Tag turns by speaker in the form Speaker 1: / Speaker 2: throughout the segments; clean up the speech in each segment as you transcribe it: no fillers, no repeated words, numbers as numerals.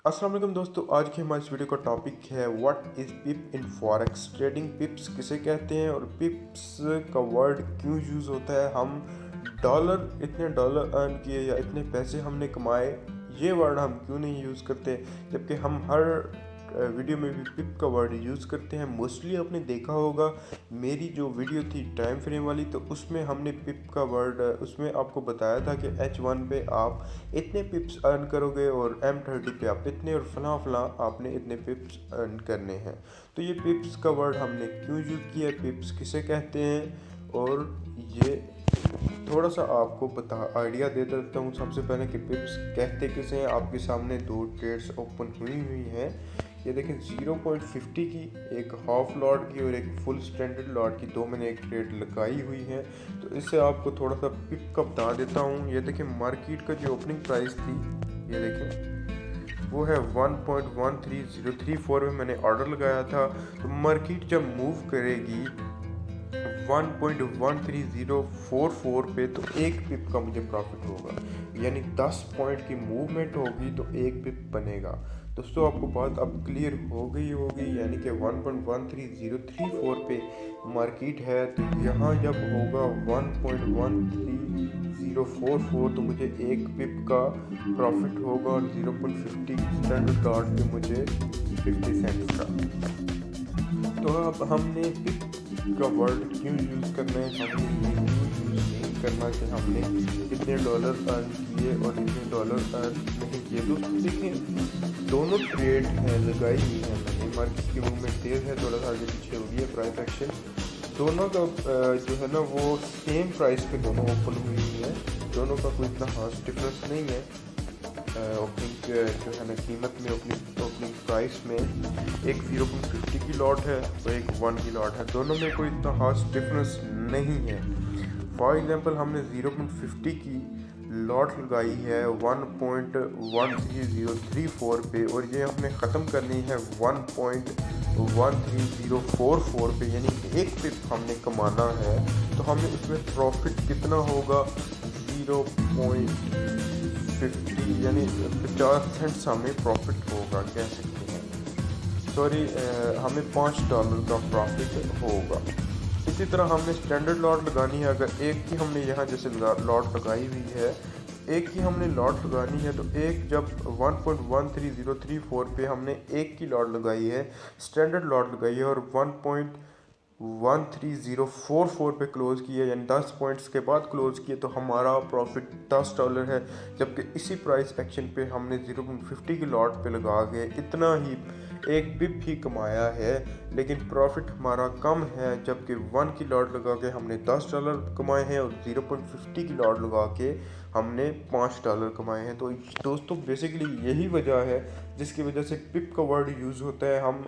Speaker 1: अस्सलाम वालेकुम दोस्तों, आज की हमारी इस वीडियो का टॉपिक है what is pip in forex trading. पिप्स किसे कहते हैं और पिप्स का वर्ड क्यों यूज़ होता है। हम इतने डॉलर अर्न किए या इतने पैसे हमने कमाए, ये वर्ड हम क्यों नहीं यूज़ करते, जबकि हम हर वीडियो में भी पिप का वर्ड यूज़ करते हैं। मोस्टली आपने देखा होगा मेरी जो वीडियो थी टाइम फ्रेम वाली, तो उसमें हमने पिप का वर्ड उसमें आपको बताया था कि H1 पे आप इतने पिप्स अर्न करोगे और M30 पे आप इतने और फलां आपने इतने पिप्स अर्न करने हैं। तो ये पिप्स का वर्ड हमने क्यों यूज़ किया, पिप्स किसे कहते हैं, और ये थोड़ा सा आपको आइडिया दे देता हूँ। सबसे पहले कि पिप्स कहते किसे हैं। आपके सामने दो ट्रेड्स ओपन हुई हैं। ये देखें 0.50 की, एक हाफ लॉट की और एक फुल स्टैंडर्ड लॉट की, दो मैंने एक ट्रेड लगाई हुई है। तो इससे आपको थोड़ा सा पिप का बता देता हूँ। ये देखें मार्केट का जो ओपनिंग प्राइस थी, ये देखें वो है 1.13034 में मैंने ऑर्डर लगाया था। तो मार्केट जब मूव करेगी 1.13044 पे, तो एक पिप का मुझे प्रॉफिट होगा, यानी 10 पॉइंट की मूवमेंट होगी तो एक पिप बनेगा। दोस्तों आपको बात अब क्लियर हो गई होगी, यानी कि 1.13034 पे मार्केट है, तो यहाँ जब होगा 1.13044 तो मुझे एक पिप का प्रॉफिट होगा और 0.50 स्टैंडर्ड लॉट पे मुझे 50 सेंट का। तो अब हमने पिप का वर्ड क्यों यूज़ करना है, हमने यूज़ नहीं करना कि हमने इतने डॉलर अर्न किए और इतने डॉलर अर्न नहीं किए। दोस्तों देखिए, दोनों ट्रेड हैं लगाई हुई है मैंने। मार्केट की मूवमेंट तेज़ है, थोड़ा सा आगे पीछे हो गई है प्राइस एक्शन। दोनों का जो है ना वो सेम प्राइस पे दोनों ओपन हुई है। दोनों का कोई इतना खास डिफरेंस नहीं है। ओपनिंग जो है ना कीमत में, ओपनिंग प्राइस में एक 0.50 की लॉट है और एक 1 की लॉट है। दोनों में कोई इतना खास डिफरेंस नहीं है। फॉर एग्जांपल हमने 0.50 की लॉट लगाई है 1.13034 पे और ये हमने ख़त्म करनी है 1.13044 पे, यानी एक पिप हमने कमाना है। तो हमें उसमें प्रॉफिट कितना होगा, 0.50 यानी 50 सेंट्स हमें प्रॉफिट होगा, कह सकते हैं। सॉरी, हमें $5 का प्रॉफिट होगा। इसी तरह हमने स्टैंडर्ड लॉट लगानी है। अगर एक की हमने यहाँ जैसे लॉट लगाई हुई है, एक की हमने लॉट लगानी है, तो एक जब 1.13034 पे हमने एक की लॉट लगाई है, स्टैंडर्ड लॉट लगाई है और 1.13044 पे क्लोज़ किया, यानी 10 पॉइंट्स के बाद क्लोज़ किए, तो हमारा प्रॉफिट $10 है। जबकि इसी प्राइस एक्शन पे हमने 0.50 की लॉट पे लगा के इतना ही एक पिप ही कमाया है, लेकिन प्रॉफिट हमारा कम है। जबकि 1 की लॉट लगा के हमने $10 कमाए हैं और 0.50 की लॉट लगा के हमने $5 कमाए हैं। तो दोस्तों बेसिकली यही वजह है जिसकी वजह से पिप का वर्ड यूज़ होता है। हम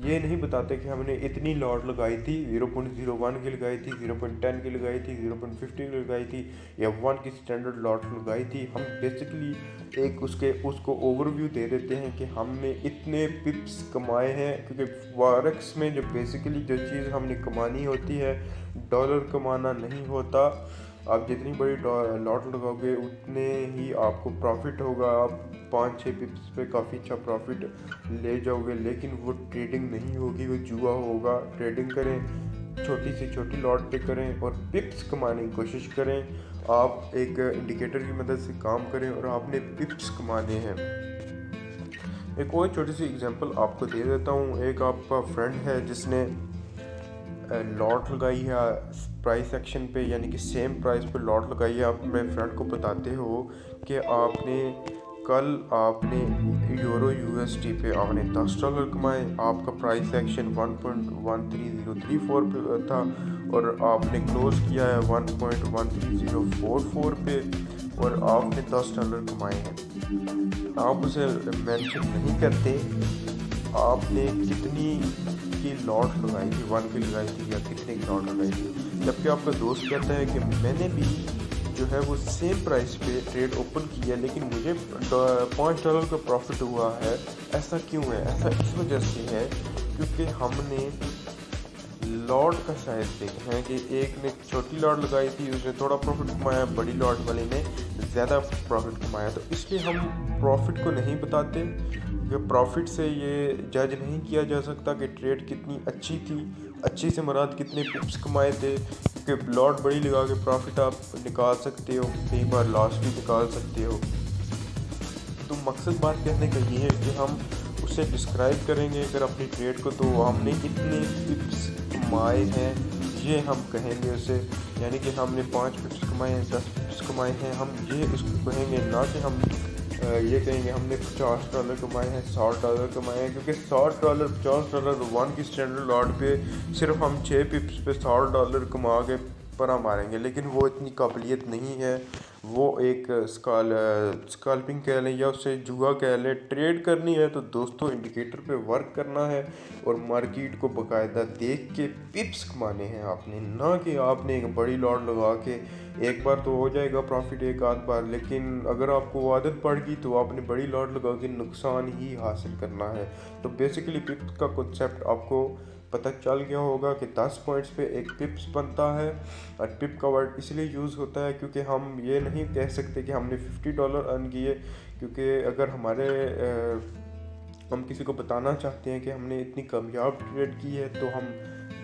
Speaker 1: ये नहीं बताते कि हमने इतनी लॉट लगाई थी, 0.01 की लगाई थी, 0.10 की लगाई थी, 0.50 की लगाई थी या 1 की स्टैंडर्ड लॉट लगाई थी। हम बेसिकली एक उसको ओवरव्यू दे देते हैं कि हमने इतने पिप्स कमाए हैं, क्योंकि फॉरेक्स में जो बेसिकली जो चीज़ हमने कमानी होती है, डॉलर कमाना नहीं होता। आप जितनी बड़ी लॉट लगाओगे उतने ही आपको प्रॉफिट होगा। आप 5-6 पिप्स पे काफ़ी अच्छा प्रॉफिट ले जाओगे, लेकिन वो ट्रेडिंग नहीं होगी, वो जुआ होगा। ट्रेडिंग करें, छोटी से छोटी लॉट पे करें और पिप्स कमाने की कोशिश करें। आप एक इंडिकेटर की मदद से काम करें और आपने पिप्स कमाने हैं। एक और छोटी सी एग्जांपल आपको दे देता हूँ। एक आपका फ्रेंड है जिसने लॉट लगाई है प्राइस एक्शन पे, यानी कि सेम प्राइस पे लॉट लगाई है। आप अपने फ्रेंड को बताते हो कि आपने यूरो USD पे आपने $10 कमाए, आपका प्राइस एक्शन 1.13034 पे था और आपने क्लोज किया है 1.13044 पे और आपने $10 कमाए हैं। आप उसे मेंशन नहीं करते आपने कितनी की लॉट लगाई थी, 1 की लगाई थी या कितने की लॉट लगाई थी। जबकि आपका दोस्त कहता है कि मैंने भी जो है वो सेम प्राइस पे ट्रेड ओपन किया, लेकिन मुझे $5 का प्रॉफिट हुआ है। ऐसा क्यों है? ऐसा इस वजह से है क्योंकि हमने लॉट का साइज देखते हैं कि एक ने छोटी लॉट लगाई थी, उसने थोड़ा प्रॉफिट कमाया, बड़ी लॉट वाले ने ज़्यादा प्रॉफिट कमाया। तो इसलिए हम प्रॉफिट को नहीं बताते, क्योंकि प्रॉफिट से ये जज नहीं किया जा सकता कि ट्रेड कितनी अच्छी थी। अच्छी से मुराद कितने पिप्स कमाए थे, क्योंकि लॉट बड़ी लगा के प्रॉफिट आप निकाल सकते हो, कई बार लॉस भी निकाल सकते हो। तो मकसद बात कहने का ये है कि हम उसे डिस्क्राइब करेंगे अगर अपनी ट्रेड को, तो हमने इतने पिप्स कमाए हैं ये हम कहेंगे उसे, यानी कि हमने 5 पिप्स कमाए हैं, 10 पिप्स कमाए हैं, हम ये उसको कहेंगे, ना कि हम ये कहेंगे हमने $50 कमाए हैं, $100 कमाए हैं, क्योंकि $100 $50 वन की स्टैंडर्ड लॉट पे सिर्फ हम 6 पिप्स पे $100 कमा के परा मारेंगे, लेकिन वो इतनी काबिलियत नहीं है। वो एक स्कैल्पिंग कह लें या उससे जुआ कह लें। ट्रेड करनी है तो दोस्तों इंडिकेटर पे वर्क करना है और मार्केट को बाकायदा देख के पिप्स कमाने हैं आपने, ना कि आपने एक बड़ी लॉट लगा के, एक बार तो हो जाएगा प्रॉफिट एक आध बार, लेकिन अगर आपको आदत पड़ गई तो आपने बड़ी लॉट लगा के नुकसान ही हासिल करना है। तो बेसिकली पिप्स का कॉन्सेप्ट आपको पता चल गया होगा कि 10 पॉइंट्स पे एक पिप्स बनता है। और पिप का वर्ड इसलिए यूज़ होता है क्योंकि हम ये नहीं कह सकते कि हमने $50 अर्न किए, क्योंकि अगर हम किसी को बताना चाहते हैं कि हमने इतनी कामयाब ट्रेड की है तो हम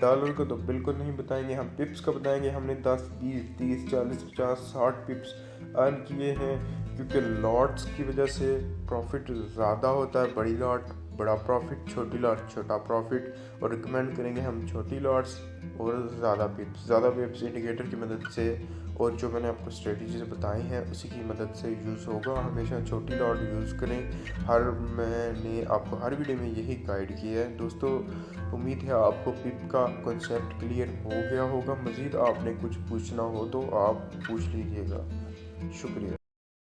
Speaker 1: डॉलर को तो बिल्कुल नहीं बताएंगे, हम पिप्स का बताएंगे। हमने 10 20 30 40 50 60 पिप्स अर्न किए हैं, क्योंकि लॉट्स की वजह से प्रॉफिट ज़्यादा होता है। बड़ी लॉट बड़ा प्रॉफिट, छोटी लॉट छोटा प्रॉफिट, और रिकमेंड करेंगे हम छोटी लॉट्स और ज़्यादा पिप्स इंडिकेटर की मदद से, और जो मैंने आपको स्ट्रेटजीज बताई हैं उसी की मदद से यूज़ होगा। हमेशा छोटी लॉट यूज़ करें। मैंने आपको हर वीडियो में यही गाइड किया है दोस्तों। उम्मीद है आपको पिप का कॉन्सेप्ट क्लियर हो गया होगा। मज़ीद आपने कुछ पूछना हो तो आप पूछ लीजिएगा। शुक्रिया।